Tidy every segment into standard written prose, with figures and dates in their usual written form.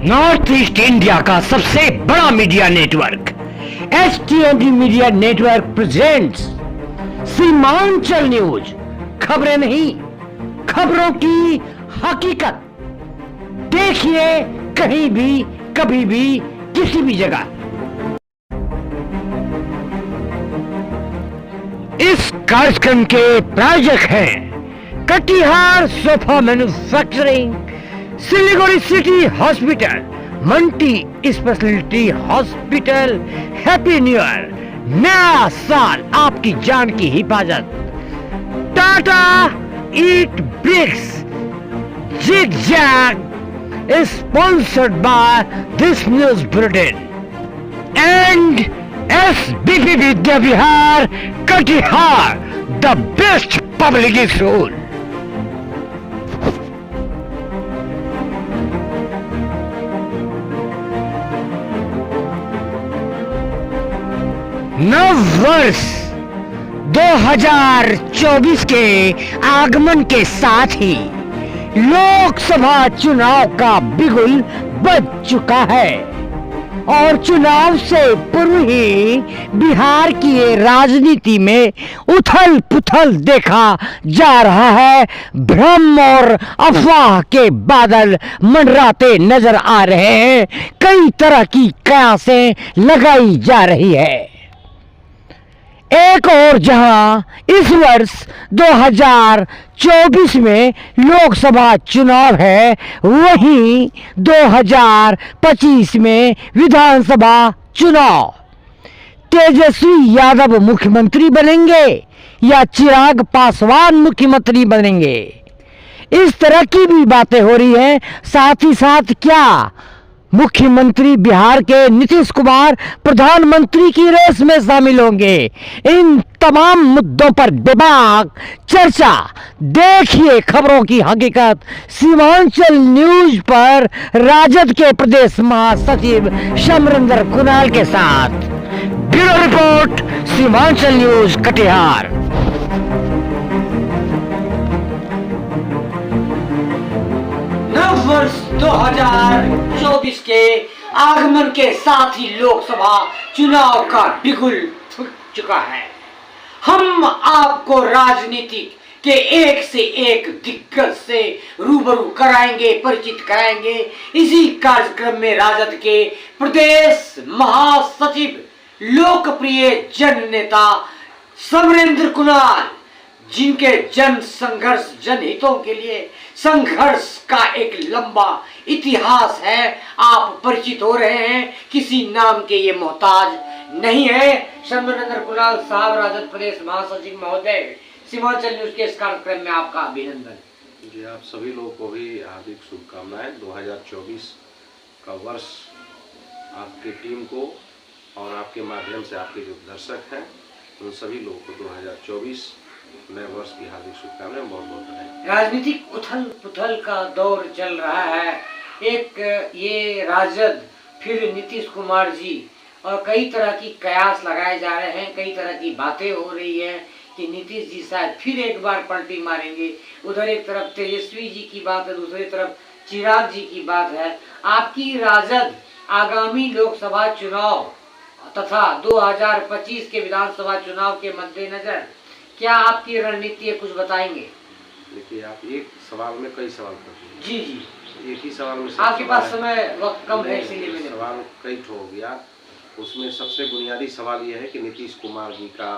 North east India का सबसे बड़ा media network HTND media network presents Seemanchal news. खबरें नहीं, खबरों की हकीकत। देखिए कहीं भी, कभी भी, किसी भी जगह। इस कार्यक्रम के प्रायोजक हैं Katihar sofa manufacturing, Siliguri city hospital, multi speciality hospital. Happy new year, नया साल, आपकी जान की हिफाजत। टाटा ईट bricks zigzag is sponsored by this news bulletin and SBP Vidya Vihar Katihar, the best public school. नव वर्ष 2024 के आगमन के साथ ही लोकसभा चुनाव का बिगुल बज चुका है और चुनाव से पूर्व ही बिहार की राजनीति में उथल पुथल देखा जा रहा है। भ्रम और अफवाह के बादल मंडराते नजर आ रहे हैं। कई तरह की कयासें लगाई जा रही है। एक और जहां इस वर्ष 2024 में लोकसभा चुनाव है, वहीं 2025 में विधानसभा चुनाव। तेजस्वी यादव मुख्यमंत्री बनेंगे या चिराग पासवान मुख्यमंत्री बनेंगे, इस तरह की भी बातें हो रही हैं। साथ ही साथ क्या मुख्यमंत्री बिहार के नीतीश कुमार प्रधानमंत्री की रेस में शामिल होंगे? इन तमाम मुद्दों पर दिमाग चर्चा। देखिए खबरों की हकीकत सीमांचल न्यूज पर राजद के प्रदेश महासचिव समरेंद्र कुणाल के साथ। Bureau report, Seemanchal news Katihar. वर्ष 2024 के आगमन के साथ ही लोकसभा चुनाव का बिगुल फूट चुका है। हम आपको राजनीति के एक से एक दिग्गज से रूबरू कराएंगे, परिचित कराएंगे। इसी कार्यक्रम में राजद के प्रदेश महासचिव, लोकप्रिय जन नेता समरेंद्र कुणाल, जिनके जन संघर्ष, जनहितों के लिए संघर्ष का एक लंबा इतिहास है, आप परिचित हो रहे हैं। किसी नाम के ये मोहताज नहीं है। समरेंद्र कुणाल साहब, राजद प्रदेश महासचिव महोदय, सीमांचल न्यूज के इस कार्यक्रम में आपका अभिनंदन। जी, आप सभी लोगों को भी हार्दिक शुभकामनाएं। 2024 का वर्ष आपकी टीम को और आपके माध्यम से आपके जो दर्शक हैं उन सभी लोगों को 2024 नए वर्ष की हार्दिक शुभकामनाएं। बहुत बहुत धन्यवाद। राजनीतिक उथल पुथल का दौर चल रहा है। एक ये राजद, फिर नीतीश कुमार जी, और कई तरह की कयास लगाए जा रहे हैं। कई तरह की बातें हो रही है कि नीतीश जी शायद फिर एक बार पलटी मारेंगे। उधर एक तरफ तेजस्वी जी की बात है, दूसरी तरफ चिराग जी की बात है। आपकी राजद आगामी लोकसभा चुनाव तथा 2025 के विधानसभा चुनाव के मद्देनजर क्या आपकी रणनीति है, कुछ बताएंगे? देखिए, आप एक सवाल में कई सवाल करते हैं। जी जी, एक ही सवाल में आपके पास समय वक्त कम है, इसीलिए मैंने सवाल कई हो गया। उसमें सबसे बुनियादी सवाल यह है कि नीतीश कुमार जी का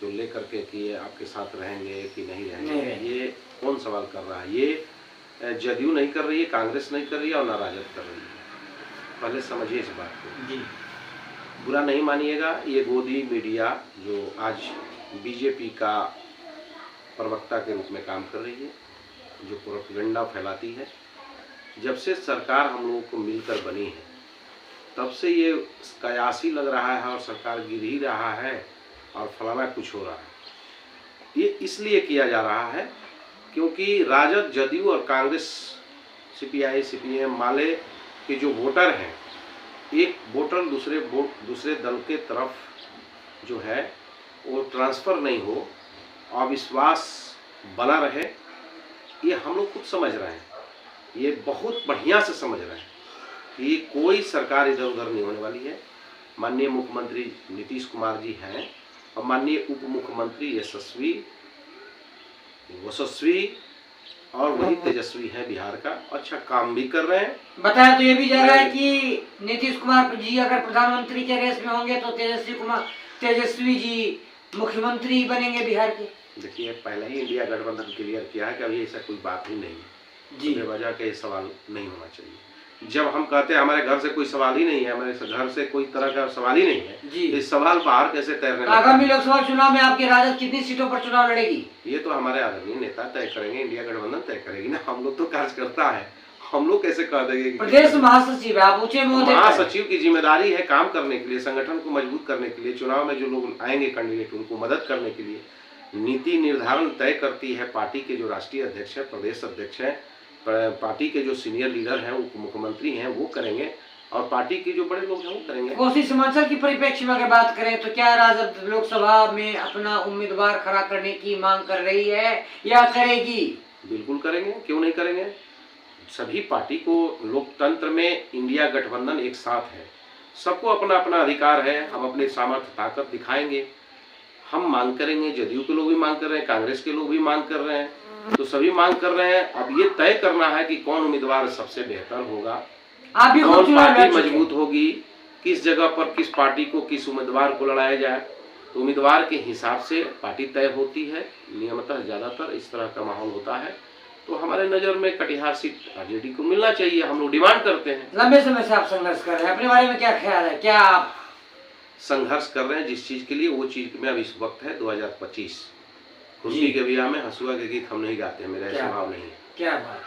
जो लेकर के कि ये आपके साथ रहेंगे कि नहीं रहेंगे, ये कौन सवाल कर रहा है? ये जदयू नहीं कर रही है, कांग्रेस नहीं कर रही है और ना राजद कर रही है। पहले समझिए इस बात को जी। बुरा नहीं मानिएगा, ये गोदी मीडिया जो आज बीजेपी का प्रवक्ता के रूप में काम कर रही है, जो प्रोपेगेंडा फैलाती है, जब से सरकार हम लोगों को मिलकर बनी है तब से ये कयासी लग रहा है और सरकार गिर ही रहा है और फलाना कुछ हो रहा है। ये इसलिए किया जा रहा है क्योंकि राजद, जदयू और कांग्रेस, CPI, CPM माले के जो वोटर हैं, एक वोटर दूसरे दल के तरफ जो है वो ट्रांसफ़र नहीं हो, अविश्वास बना रहे, ये हम लोग खुद समझ रहे हैं। ये बहुत बढ़िया से समझ रहे हैं। कि कोई सरकार इधर उधर नहीं होने वाली है। माननीय मुख्यमंत्री नीतीश कुमार जी हैं और माननीय उप मुख्यमंत्री यशस्वी और वही तेजस्वी है बिहार का, अच्छा काम भी कर रहे हैं। बताया तो ये भी जा रहा है कि नीतीश कुमार जी अगर प्रधानमंत्री के रेस में होंगे तो तेजस्वी जी मुख्यमंत्री बनेंगे बिहार के। देखिए, पहले ही इंडिया गठबंधन क्लियर किया है कि अभी ऐसा कोई बात ही नहीं है जी। बेवजह के सवाल नहीं होना चाहिए। जब हम कहते हैं हमारे घर से कोई सवाल ही नहीं है, हमारे घर से कोई तरह का सवाल ही नहीं है जी, इस सवाल बाहर कैसे तैरने? आगामी लोकसभा चुनाव में आपकी राजद कितनी सीटों पर चुनाव लड़ेगी? ये तो हमारे आदरणीय नेता तय करेंगे, इंडिया गठबंधन तय करेगी ना। हम लोग तो कार्यकर्ता है, हम लोग कैसे कह देंगे? प्रदेश महासचिव आप ऊंचे महासचिव की जिम्मेदारी है काम करने के लिए, संगठन को मजबूत करने के लिए, चुनाव में जो लोग आएंगे कैंडिडेट उनको मदद करने के लिए। नीति निर्धारण तय करती है पार्टी के जो राष्ट्रीय अध्यक्ष है, प्रदेश अध्यक्ष है, पार्टी के जो सीनियर लीडर हैं, उप मुख्यमंत्री हैं, वो करेंगे और पार्टी के जो बड़े लोग हैं वो करेंगे। कोसी सीमांचल की परिप्रेक्ष्य में अगर बात करें तो क्या राजद लोकसभा में अपना उम्मीदवार खड़ा करने की मांग कर रही है या करेगी? बिल्कुल करेंगे, क्यों नहीं करेंगे। सभी पार्टी को लोकतंत्र में इंडिया गठबंधन एक साथ है, सबको अपना अपना अधिकार है। हम अपनी सामर्थ्य ताकत दिखाएंगे, हम मांग करेंगे। जदयू के लोग भी मांग कर रहे हैं, कांग्रेस के लोग भी मांग कर रहे हैं, तो सभी मांग कर रहे हैं। अब ये तय करना है कि कौन उम्मीदवार सबसे बेहतर होगा, कौन पार्टी मजबूत होगी, किस जगह पर किस पार्टी को किस उम्मीदवार को लड़ाया जाए। तो उम्मीदवार के हिसाब से पार्टी तय होती है, नियमतः ज्यादातर इस तरह का माहौल होता है। तो हमारे नजर में कटिहार सीट आरजेडी को मिलना चाहिए, हम लोग डिमांड करते हैं। लंबे समय से आप संघर्ष कर रहे हैं, अपने बारे में क्या ख्याल है? क्या आप संघर्ष कर रहे हैं जिस चीज के लिए, वो चीज में अब इस वक्त है 2025। खुशी के बिया में हंसुआ के गीत हम नहीं गाते, मेरा स्वभाव नहीं है। क्या बात,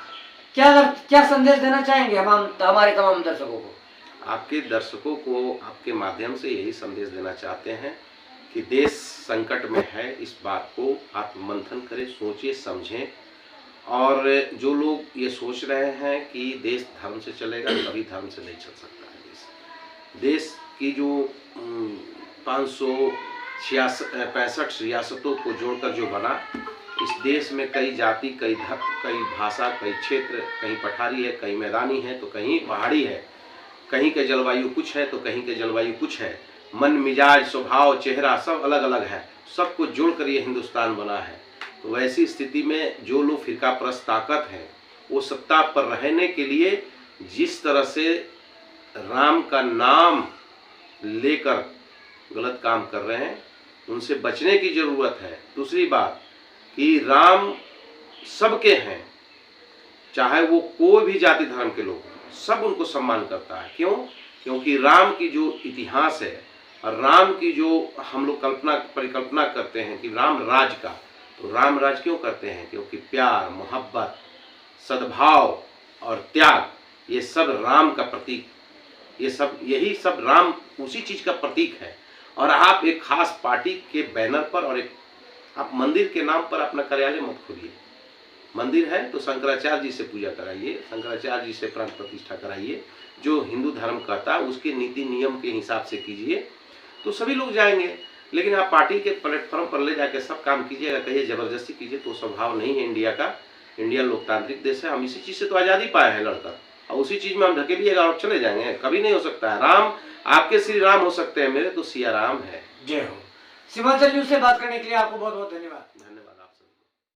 क्या संदेश देना चाहेंगे हम हमारे तमाम दर्शकों को? आपके दर्शकों को आपके माध्यम से यही संदेश देना चाहते हैं कि देश संकट में है, इस बात को आप मंथन करें, सोचिए, समझें। और जो लोग ये सोच रहे हैं कि देश धर्म से चलेगा, कभी धर्म से नहीं चल सकता है। देश की जो 565 रियासतों को जोड़कर जो बना, इस देश में कई जाति, कई धर्म, कई भाषा, कई क्षेत्र, कहीं पठारी है, कहीं मैदानी है, तो कहीं पहाड़ी है, कहीं के जलवायु कुछ है तो कहीं के जलवायु कुछ है, मन मिजाज स्वभाव चेहरा सब अलग अलग है, सबको जोड़कर ये हिंदुस्तान बना है। तो वैसी स्थिति में जो लोग फिरकाप्रस्त ताकत है, वो सत्ता पर रहने के लिए जिस तरह से राम का नाम लेकर गलत काम कर रहे हैं, उनसे बचने की जरूरत है। दूसरी बात कि राम सबके हैं, चाहे वो कोई भी जाति धर्म के लोग, सब उनको सम्मान करता है। क्यों? क्योंकि राम की जो इतिहास है और राम की जो हम लोग परिकल्पना करते हैं कि राम राज का, तो राम राज क्यों करते हैं? क्योंकि प्यार, मोहब्बत, सद्भाव और त्याग, ये सब राम का प्रतीक, यही सब राम उसी चीज का प्रतीक है। और आप एक खास पार्टी के बैनर पर और एक आप मंदिर के नाम पर अपना कार्यालय मत खोलिए। मंदिर है तो शंकराचार्य जी से पूजा कराइए, शंकराचार्य जी से प्राण प्रतिष्ठा कराइए, जो हिंदू धर्म कहता है उसके नीति नियम के हिसाब से कीजिए, तो सभी लोग जाएंगे। लेकिन आप पार्टी के प्लेटफॉर्म पर ले जाके सब काम कीजिएगा, कहिए जबरदस्ती कीजिए, तो स्वभाव नहीं है इंडिया का। इंडिया लोकतांत्रिक देश है, हम इसी चीज से तो आज़ादी पाए हैं लड़कर, और उसी चीज में हम ढकेलिएगा और चले जाएंगे, कभी नहीं हो सकता है। राम आपके श्री राम हो सकते हैं, मेरे तो सिया राम है। जय हो। सीमांचल न्यूज से बात करने के लिए आपको बहुत बहुत धन्यवाद।